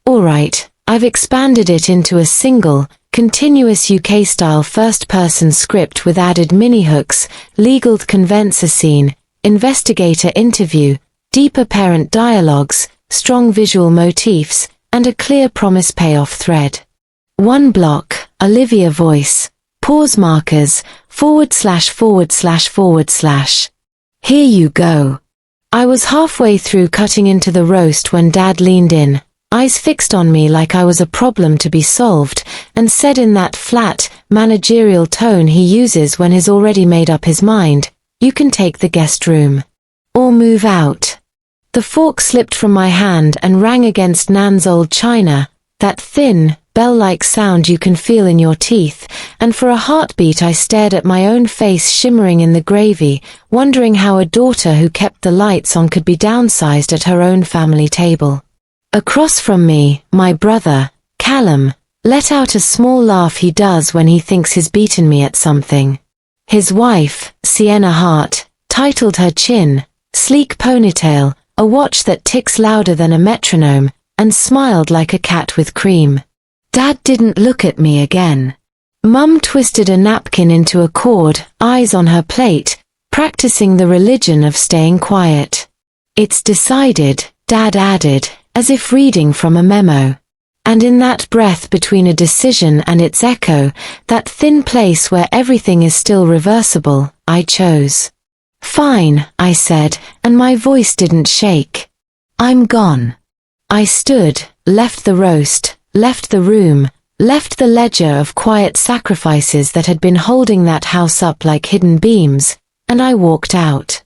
Alright, I've expanded it into a single, continuous UK-style first-person script with added mini-hooks, legal conveyancer scene, investigator interview, deeper parent dialogues, strong visual motifs, and a clear promise-payoff thread. 1 block, Olivia voice, pause markers, /////. Here you go. I was halfway through cutting into the roast when Dad leaned in, eyes fixed on me like I was a problem to be solved, and said in that flat, managerial tone he uses when he's already made up his mind, "You can take the guest room. Or move out." The fork slipped from my hand and rang against Nan's old china, that thin, bell-like sound you can feel in your teeth, and for a heartbeat I stared at my own face shimmering in the gravy, wondering how a daughter who kept the lights on could be downsized at her own family table. Across from me, my brother, Callum, let out a small laugh he does when he thinks he's beaten me at something. His wife, Sienna Hart, titled her chin, sleek ponytail, a watch that ticks louder than a metronome, and smiled like a cat with cream. Dad didn't look at me again. Mum twisted a napkin into a cord, eyes on her plate, practicing the religion of staying quiet. "It's decided," Dad added, as if reading from a memo. And in that breath between a decision and its echo, that thin place where everything is still reversible, I chose. "Fine," I said, and my voice didn't shake. "I'm gone." I stood, left the roast, left the room, left the ledger of quiet sacrifices that had been holding that house up like hidden beams, and I walked out.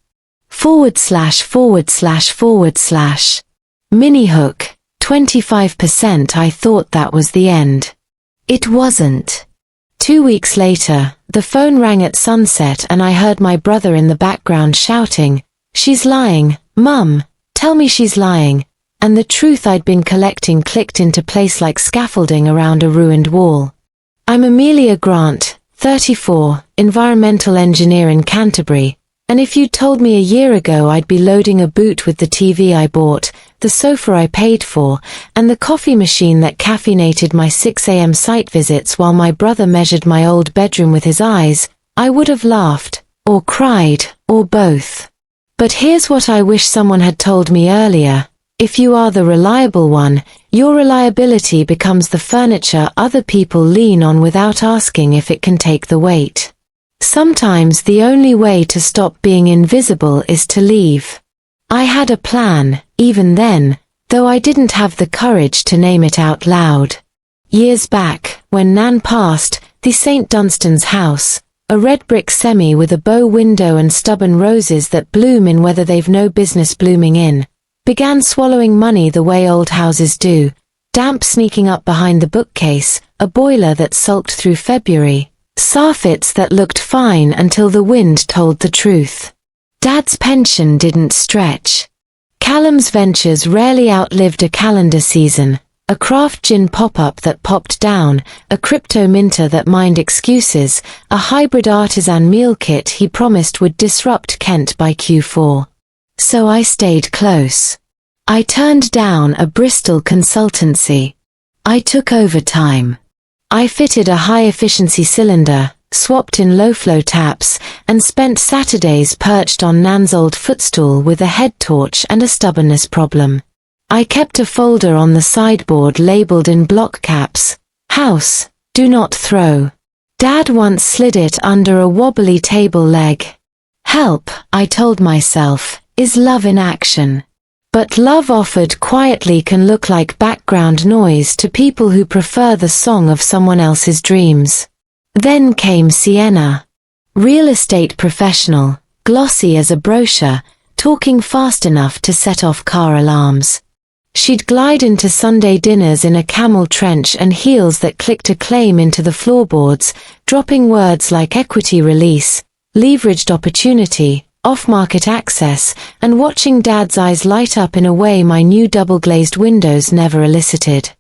///// Mini hook, 25%. I thought that was the end. It wasn't. 2 weeks later, the phone rang at sunset and I heard my brother in the background shouting, "She's lying, Mum, tell me she's lying," and the truth I'd been collecting clicked into place like scaffolding around a ruined wall. I'm Amelia Grant, 34, environmental engineer in Canterbury, and if you'd told me a year ago I'd be loading a boot with the TV I bought, the sofa I paid for, and the coffee machine that caffeinated my 6 a.m. site visits while my brother measured my old bedroom with his eyes, I would have laughed, or cried, or both. But here's what I wish someone had told me earlier. If you are the reliable one, your reliability becomes the furniture other people lean on without asking if it can take the weight. Sometimes the only way to stop being invisible is to leave. I had a plan, even then, though I didn't have the courage to name it out loud. Years back, when Nan passed, the St. Dunstan's house, a red brick semi with a bow window and stubborn roses that bloom in weather they've no business blooming in, began swallowing money the way old houses do, damp sneaking up behind the bookcase, a boiler that sulked through February, sarfits that looked fine until the wind told the truth. Dad's pension didn't stretch. Callum's ventures rarely outlived a calendar season, a craft gin pop-up that popped down, a crypto minter that mined excuses, a hybrid artisan meal kit he promised would disrupt Kent by Q4. So I stayed close. I turned down a Bristol consultancy. I took overtime. I fitted a high-efficiency cylinder, swapped in low-flow taps, and spent Saturdays perched on Nan's old footstool with a head torch and a stubbornness problem. I kept a folder on the sideboard labeled in block caps, "House, do not throw." Dad once slid it under a wobbly table leg. Help, I told myself, is love in action. But love offered quietly can look like background noise to people who prefer the song of someone else's dreams. Then came Sienna. Real estate professional, glossy as a brochure, talking fast enough to set off car alarms. She'd glide into Sunday dinners in a camel trench and heels that clicked a claim into the floorboards, dropping words like equity release, leveraged opportunity, off-market access, and watching Dad's eyes light up in a way my new double-glazed windows never elicited.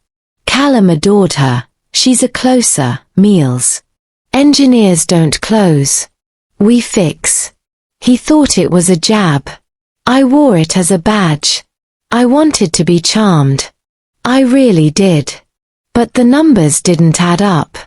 Callum adored her. She's a closer, meals. Engineers don't close. We fix. He thought it was a jab. I wore it as a badge. I wanted to be charmed. I really did. But the numbers didn't add up.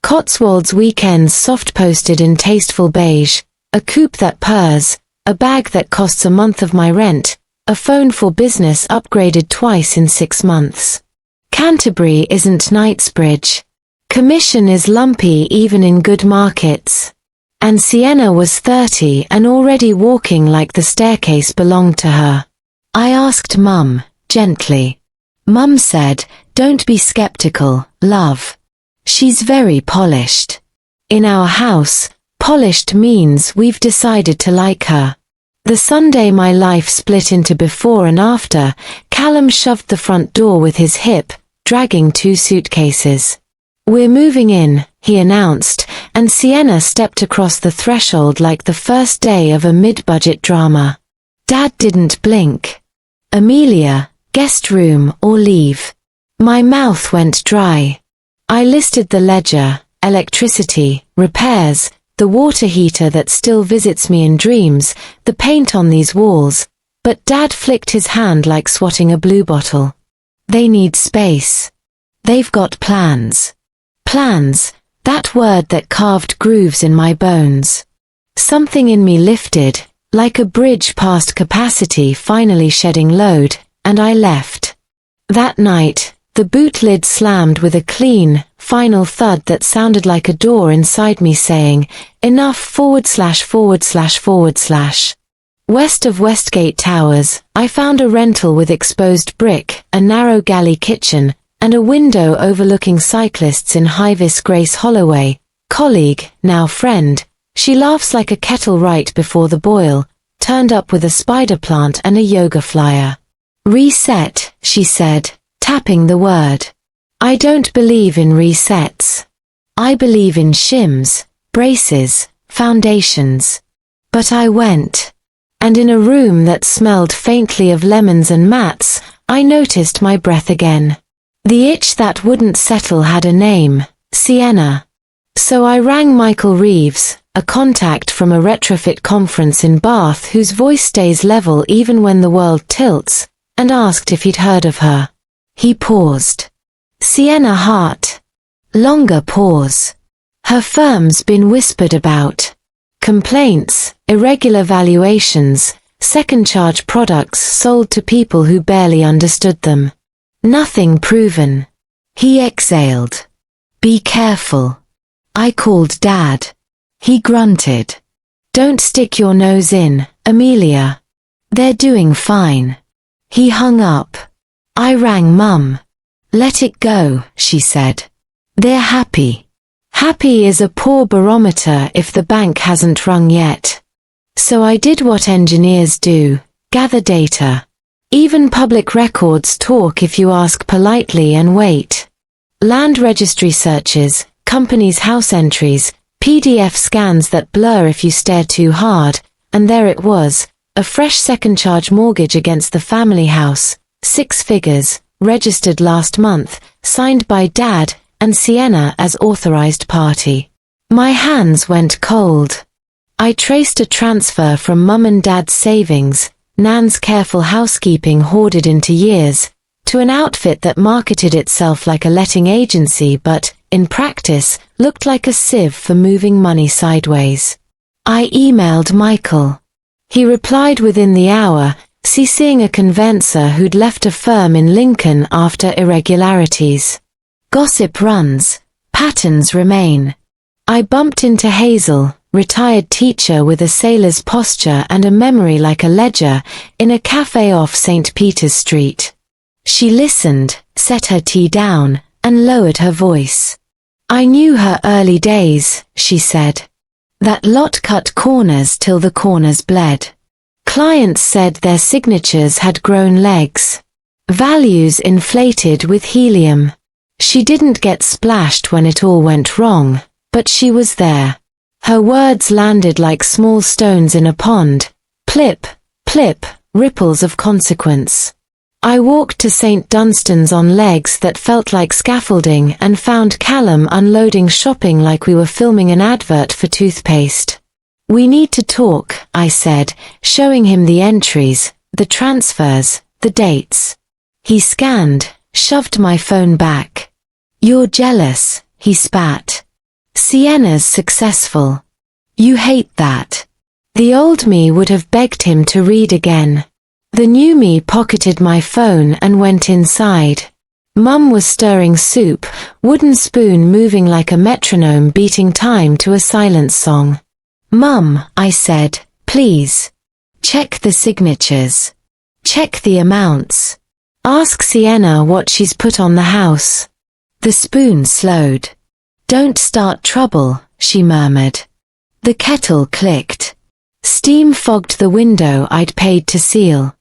Cotswolds weekends soft posted in tasteful beige, a coupe that purrs, a bag that costs a month of my rent, a phone for business upgraded twice in 6 months. Canterbury isn't Knightsbridge. Commission is lumpy even in good markets. And Sienna was 30 and already walking like the staircase belonged to her. I asked Mum, gently. Mum said, "Don't be skeptical, love. She's very polished. In our house, polished means we've decided to like her." The Sunday my life split into before and after, Callum shoved the front door with his hip, dragging 2 suitcases. "We're moving in," he announced, and Sienna stepped across the threshold like the first day of a mid-budget drama. Dad didn't blink. "Amelia, guest room or leave." My mouth went dry. I listed the ledger, electricity, repairs, the water heater that still visits me in dreams, the paint on these walls, but Dad flicked his hand like swatting a blue bottle. "They need space. They've got plans." Plans, that word that carved grooves in my bones. Something in me lifted, like a bridge past capacity finally shedding load, and I left. That night, the boot lid slammed with a clean, final thud that sounded like a door inside me saying, "Enough ///." West of Westgate Towers, I found a rental with exposed brick, a narrow galley kitchen, and a window overlooking cyclists in Highvis. Grace Holloway, colleague, now friend, she laughs like a kettle right before the boil, turned up with a spider plant and a yoga flyer. "Reset," she said, tapping the word. "I don't believe in resets. I believe in shims, braces, foundations." But I went. And in a room that smelled faintly of lemons and mats, I noticed my breath again. The itch that wouldn't settle had a name, Sienna. So I rang Michael Reeves, a contact from a retrofit conference in Bath whose voice stays level even when the world tilts, and asked if he'd heard of her. He paused. "Sienna Hart." Longer pause. "Her firm's been whispered about. Complaints, irregular valuations, second charge products sold to people who barely understood them. Nothing proven." He exhaled. "Be careful." I called Dad. He grunted. "Don't stick your nose in, Amelia. They're doing fine." He hung up. I rang Mum. "Let it go," she said. "They're happy." Happy is a poor barometer if the bank hasn't rung yet. So I did what engineers do, gather data. Even public records talk if you ask politely and wait. Land registry searches, companies' house entries, PDF scans that blur if you stare too hard, and there it was, a fresh second charge mortgage against the family house, 6 figures, registered last month, signed by Dad and Sienna as authorized party. My hands went cold. I traced a transfer from Mum and Dad's savings, Nan's careful housekeeping hoarded into years, to an outfit that marketed itself like a letting agency but, in practice, looked like a sieve for moving money sideways. I emailed Michael. He replied within the hour, CCing a conveyancer who'd left a firm in Lincoln after irregularities. Gossip runs, patterns remain. I bumped into Hazel, retired teacher with a sailor's posture and a memory like a ledger, in a cafe off St. Peter's Street. She listened, set her tea down, and lowered her voice. "I knew her early days," she said. "That lot cut corners till the corners bled. Clients said their signatures had grown legs. Values inflated with helium. She didn't get splashed when it all went wrong, but she was there. Her words landed like small stones in a pond. Plip, plip, ripples of consequence. I walked to St. Dunstan's on legs that felt like scaffolding and found Callum unloading shopping like we were filming an advert for toothpaste. "We need to talk," I said, showing him the entries, the transfers, the dates. He scanned, shoved my phone back. You're jealous, he spat. Sienna's successful. You hate that. The old me would have begged him to read again. The new me pocketed my phone and went inside. Mum was stirring soup, wooden spoon moving like a metronome beating time to a silence song. Mum, I said, please. Check the signatures. Check the amounts. Ask Sienna what she's put on the house. The spoon slowed. Don't start trouble, she murmured. The kettle clicked. Steam fogged the window I'd paid to seal.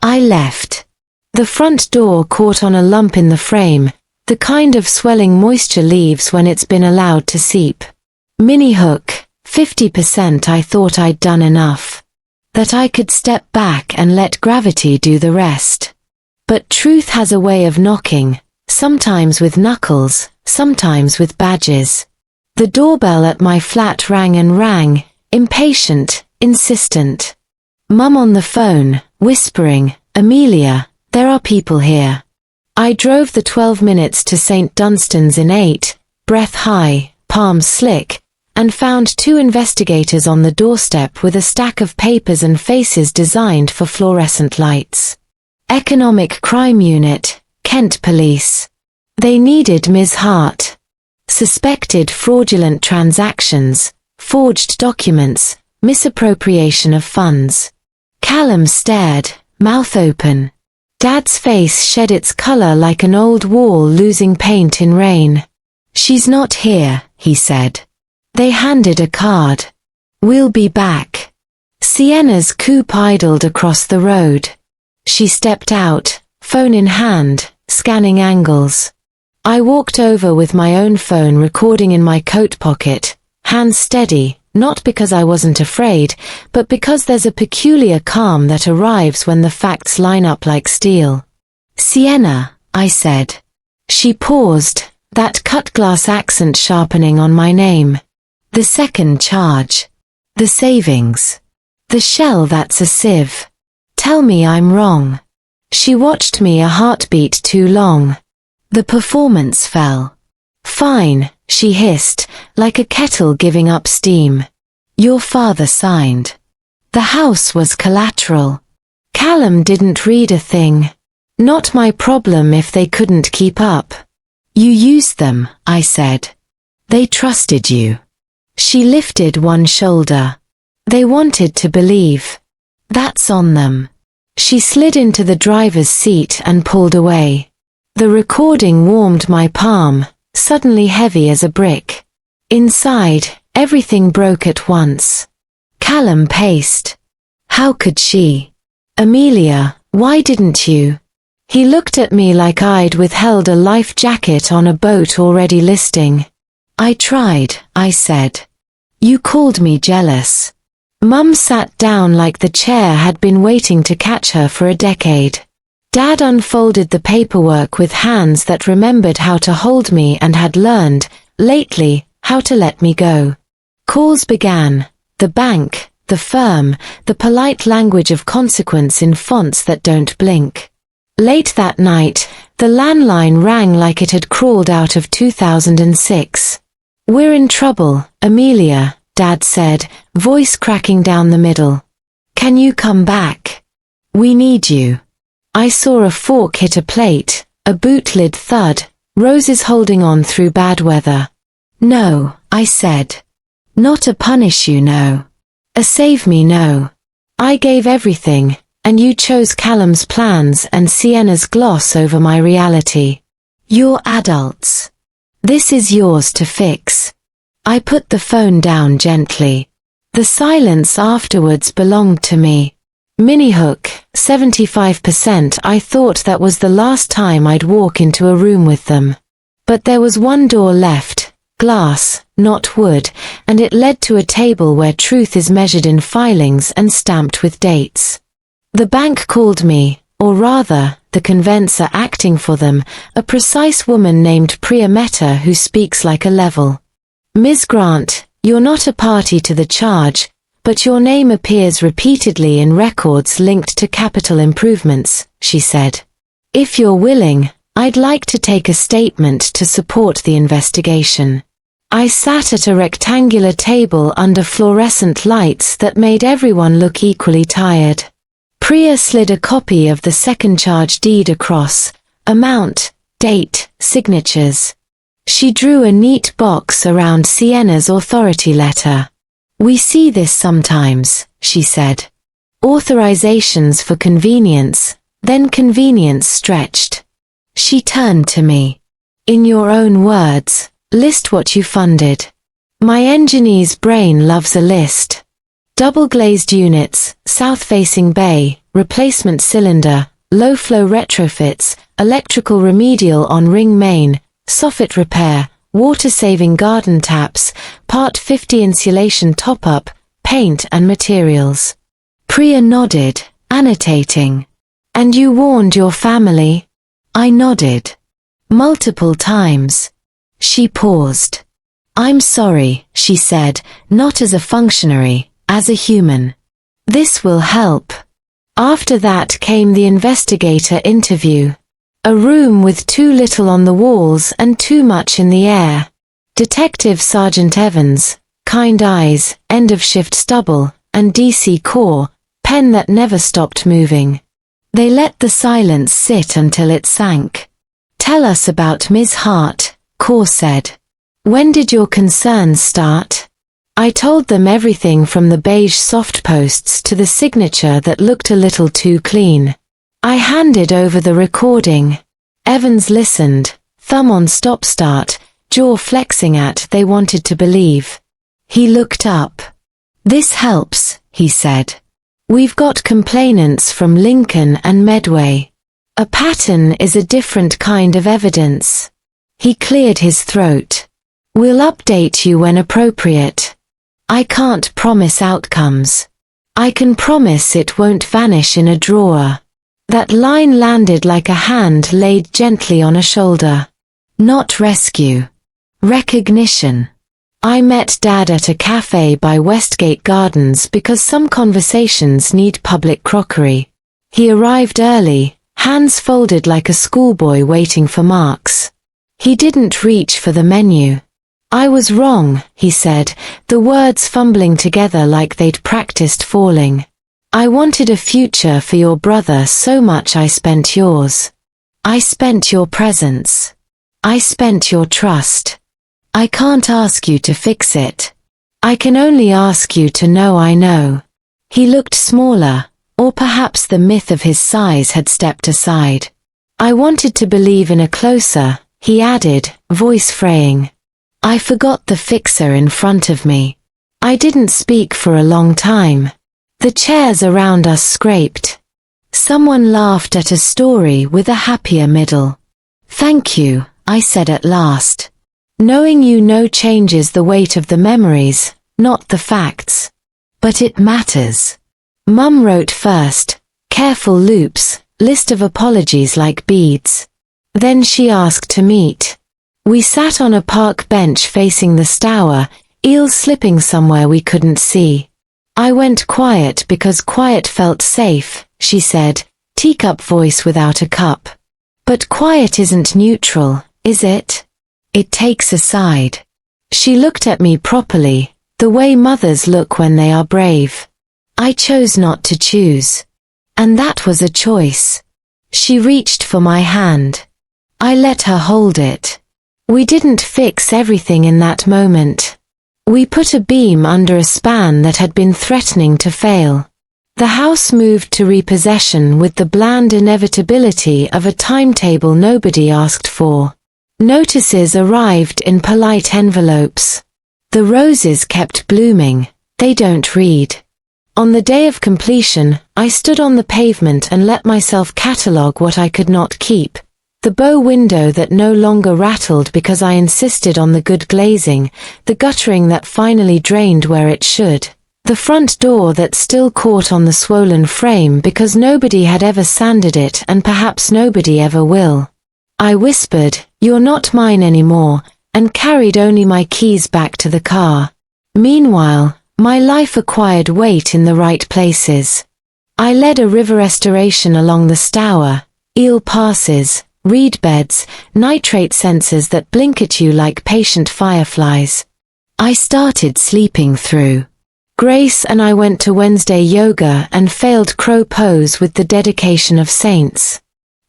I left. The front door caught on a lump in the frame, the kind of swelling moisture leaves when it's been allowed to seep. Mini hook, 50% I thought I'd done enough. That I could step back and let gravity do the rest. But truth has a way of knocking, sometimes with knuckles, sometimes with badges. The doorbell at my flat rang and rang, impatient, insistent. Mum on the phone, whispering, Amelia, there are people here. I drove the 12 minutes to St. Dunstan's in 8, breath high, palms slick, and found 2 investigators on the doorstep with a stack of papers and faces designed for fluorescent lights. Economic Crime Unit, Kent Police. They needed Ms. Hart. Suspected fraudulent transactions, forged documents, misappropriation of funds. Callum stared, mouth open. Dad's face shed its color like an old wall losing paint in rain. She's not here, he said. They handed a card. We'll be back. Sienna's coupe idled across the road. She stepped out, phone in hand, scanning angles. I walked over with my own phone recording in my coat pocket, hands steady, not because I wasn't afraid, but because there's a peculiar calm that arrives when the facts line up like steel. Sienna, I said. She paused, that cut-glass accent sharpening on my name. The second charge. The savings. The shell that's a sieve. Tell me I'm wrong. She watched me a heartbeat too long. The performance fell. Fine, she hissed, like a kettle giving up steam. Your father signed. The house was collateral. Callum didn't read a thing. Not my problem if they couldn't keep up. You used them, I said. They trusted you. She lifted one shoulder. They wanted to believe. That's on them. She slid into the driver's seat and pulled away. The recording warmed my palm, suddenly heavy as a brick. Inside, everything broke at once. Callum paced. How could she? Amelia, why didn't you? He looked at me like I'd withheld a life jacket on a boat already listing. I tried, I said. You called me jealous. Mum sat down like the chair had been waiting to catch her for a decade. Dad unfolded the paperwork with hands that remembered how to hold me and had learned, lately, how to let me go. Calls began. The bank, the firm, the polite language of consequence in fonts that don't blink. Late that night, the landline rang like it had crawled out of 2006. We're in trouble, Amelia, Dad said, voice cracking down the middle. Can you come back? We need you. I saw a fork hit a plate, a boot lid thud, Roses holding on through bad weather. No, I said. Not a punish you, no. A save me, no. I gave everything, and you chose Callum's plans and Sienna's gloss over my reality. You're adults. This is yours to fix. I put the phone down gently. The silence afterwards belonged to me. Minihook, 75%. I thought that was the last time I'd walk into a room with them. But there was one door left, glass, not wood, and it led to a table where truth is measured in filings and stamped with dates. The bank called me, or rather, the conveyancer acting for them, a precise woman named Priya Mehta who speaks like a level. Ms. Grant, you're not a party to the charge, but your name appears repeatedly in records linked to capital improvements, she said. If you're willing, I'd like to take a statement to support the investigation. I sat at a rectangular table under fluorescent lights that made everyone look equally tired. Priya slid a copy of the second charge deed across, amount, date, signatures. She drew a neat box around Sienna's authority letter. We see this sometimes, she said. Authorizations for convenience, then convenience stretched. She turned to me. In your own words, list what you funded. My engineer's brain loves a list. Double-glazed units, south-facing bay, replacement cylinder, low-flow retrofits, electrical remedial on ring main, soffit repair, water-saving garden taps, Part 50 insulation top-up, paint and materials. Priya nodded, annotating. And you warned your family? I nodded. Multiple times. She paused. I'm sorry, she said, not as a functionary, as a human. This will help. After that came the investigator interview. A room with too little on the walls and too much in the air. Detective Sergeant Evans, kind eyes, end of shift stubble, and DC Core, pen that never stopped moving. They let the silence sit until it sank. Tell us about Ms. Hart, Core said. When did your concerns start? I told them everything from the beige soft posts to the signature that looked a little too clean. I handed over the recording. Evans listened, thumb on stop-start, jaw flexing at they wanted to believe. He looked up. This helps, he said. We've got complainants from Lincoln and Medway. A pattern is a different kind of evidence. He cleared his throat. We'll update you when appropriate. I can't promise outcomes. I can promise it won't vanish in a drawer. That line landed like a hand laid gently on a shoulder. Not rescue. Recognition. I met Dad at a cafe by Westgate Gardens because some conversations need public crockery. He arrived early, hands folded like a schoolboy waiting for marks. He didn't reach for the menu. I was wrong, he said, the words fumbling together like they'd practiced falling. I wanted a future for your brother so much I spent yours. I spent your presence. I spent your trust. I can't ask you to fix it. I can only ask you to know I know. He looked smaller, or perhaps the myth of his size had stepped aside. I wanted to believe in a closer, he added, voice fraying. I forgot the fixer in front of me. I didn't speak for a long time. The chairs around us scraped. Someone laughed at a story with a happier middle. Thank you, I said at last. Knowing you know changes the weight of the memories, not the facts. But it matters. Mum wrote first, careful loops, list of apologies like beads. Then she asked to meet. We sat on a park bench facing the Stour, eels slipping somewhere we couldn't see. I went quiet because quiet felt safe, she said, teacup voice without a cup. But quiet isn't neutral, is it? It takes a side. She looked at me properly, the way mothers look when they are brave. I chose not to choose. And that was a choice. She reached for my hand. I let her hold it. We didn't fix everything in that moment. We put a beam under a span that had been threatening to fail. The house moved to repossession with the bland inevitability of a timetable nobody asked for. Notices arrived in polite envelopes. The roses kept blooming, they don't read. On the day of completion, I stood on the pavement and let myself catalogue what I could not keep. The bow window that no longer rattled because I insisted on the good glazing, the guttering that finally drained where it should. The front door that still caught on the swollen frame because nobody had ever sanded it and perhaps nobody ever will. I whispered, "You're not mine anymore," and carried only my keys back to the car. Meanwhile, my life acquired weight in the right places. I led a river restoration along the Stour, eel passes, reed beds, nitrate sensors that blink at you like patient fireflies. I started sleeping through. Grace and I went to Wednesday yoga and failed crow pose with the dedication of saints.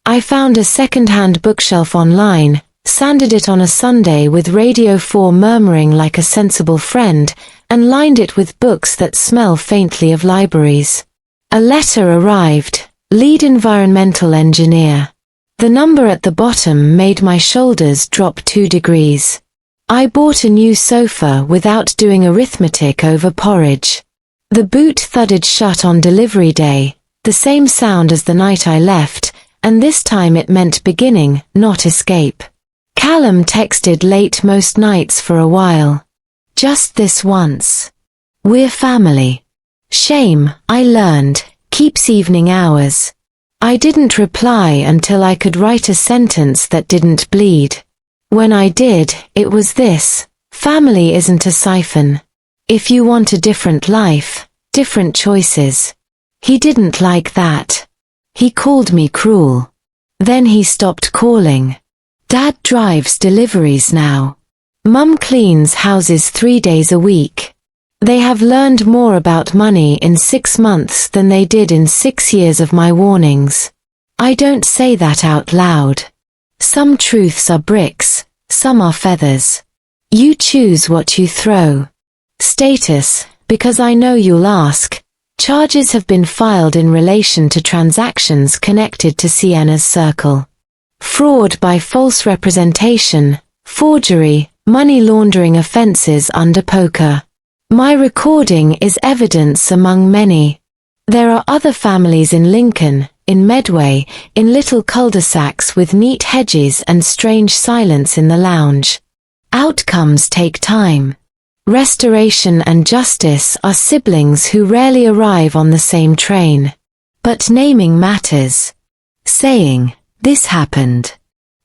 I found a second-hand bookshelf online, sanded it on a Sunday with Radio 4 murmuring like a sensible friend, and lined it with books that smell faintly of libraries. A letter arrived, lead environmental engineer. The number at the bottom made my shoulders drop 2 degrees. I bought a new sofa without doing arithmetic over porridge. The boot thudded shut on delivery day, the same sound as the night I left, and this time it meant beginning, not escape. Callum texted late most nights for a while. Just this once. We're family. Shame, I learned, keeps evening hours. I didn't reply until I could write a sentence that didn't bleed. When I did, it was this: family isn't a siphon. If you want a different life, different choices. He didn't like that. He called me cruel. Then he stopped calling. Dad drives deliveries now. Mum cleans houses 3 days a week. They have learned more about money in 6 months than they did in 6 years of my warnings. I don't say that out loud. Some truths are bricks, some are feathers. You choose what you throw. Status, because I know you'll ask. Charges have been filed in relation to transactions connected to Sienna's circle. Fraud by false representation, forgery, money laundering offences under poker. My recording is evidence among many. There are other families in Lincoln, in Medway, in little cul-de-sacs with neat hedges and strange silence in the lounge. Outcomes take time. Restoration and justice are siblings who rarely arrive on the same train. But naming matters. Saying, this happened.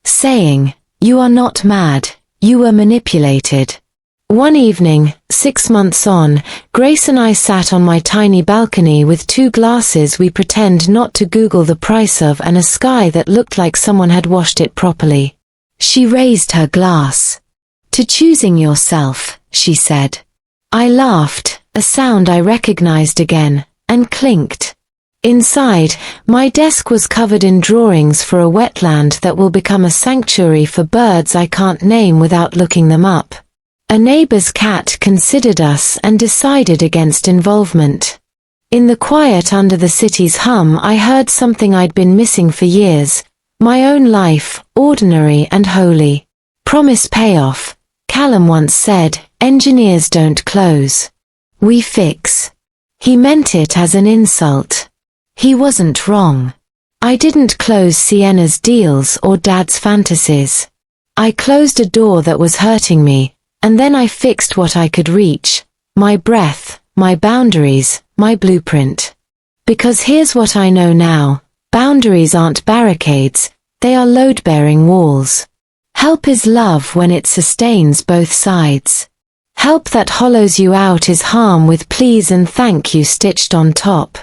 Saying, you are not mad, you were manipulated. One evening, 6 months on, Grace and I sat on my tiny balcony with 2 glasses we pretend not to Google the price of and a sky that looked like someone had washed it properly. She raised her glass. To choosing yourself, she said. I laughed, a sound I recognized again, and clinked. Inside, my desk was covered in drawings for a wetland that will become a sanctuary for birds I can't name without looking them up. A neighbor's cat considered us and decided against involvement. In the quiet under the city's hum I heard something I'd been missing for years, my own life, ordinary and holy. Promise payoff. Callum once said, engineers don't close. We fix. He meant it as an insult. He wasn't wrong. I didn't close Sienna's deals or Dad's fantasies. I closed a door that was hurting me, and then I fixed what I could reach, my breath, my boundaries, my blueprint. Because here's what I know now, boundaries aren't barricades, they are load-bearing walls. Help is love when it sustains both sides. Help that hollows you out is harm with please and thank you stitched on top.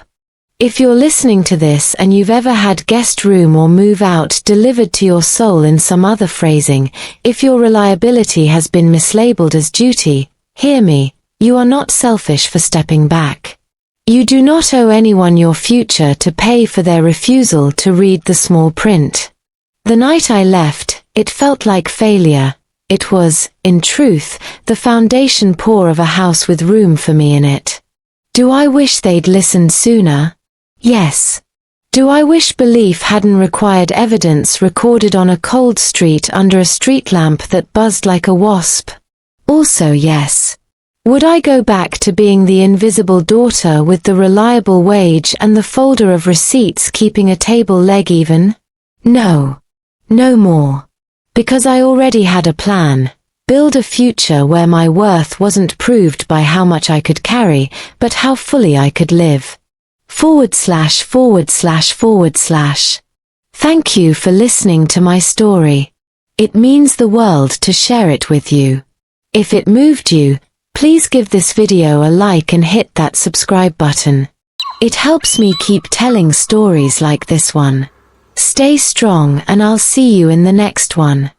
If you're listening to this and you've ever had guest room or move out delivered to your soul in some other phrasing, if your reliability has been mislabeled as duty, hear me, you are not selfish for stepping back. You do not owe anyone your future to pay for their refusal to read the small print. The night I left, it felt like failure. It was, in truth, the foundation pour of a house with room for me in it. Do I wish they'd listened sooner? Yes. Do I wish belief hadn't required evidence recorded on a cold street under a street lamp that buzzed like a wasp? Also yes. Would I go back to being the invisible daughter with the reliable wage and the folder of receipts keeping a table leg even? No. No more. Because I already had a plan. Build a future where my worth wasn't proved by how much I could carry, but how fully I could live. //////. Thank you for listening to my story. It means the world to share it with you. If it moved you, please give this video a like and hit that subscribe button. It helps me keep telling stories like this one. Stay strong and I'll see you in the next one.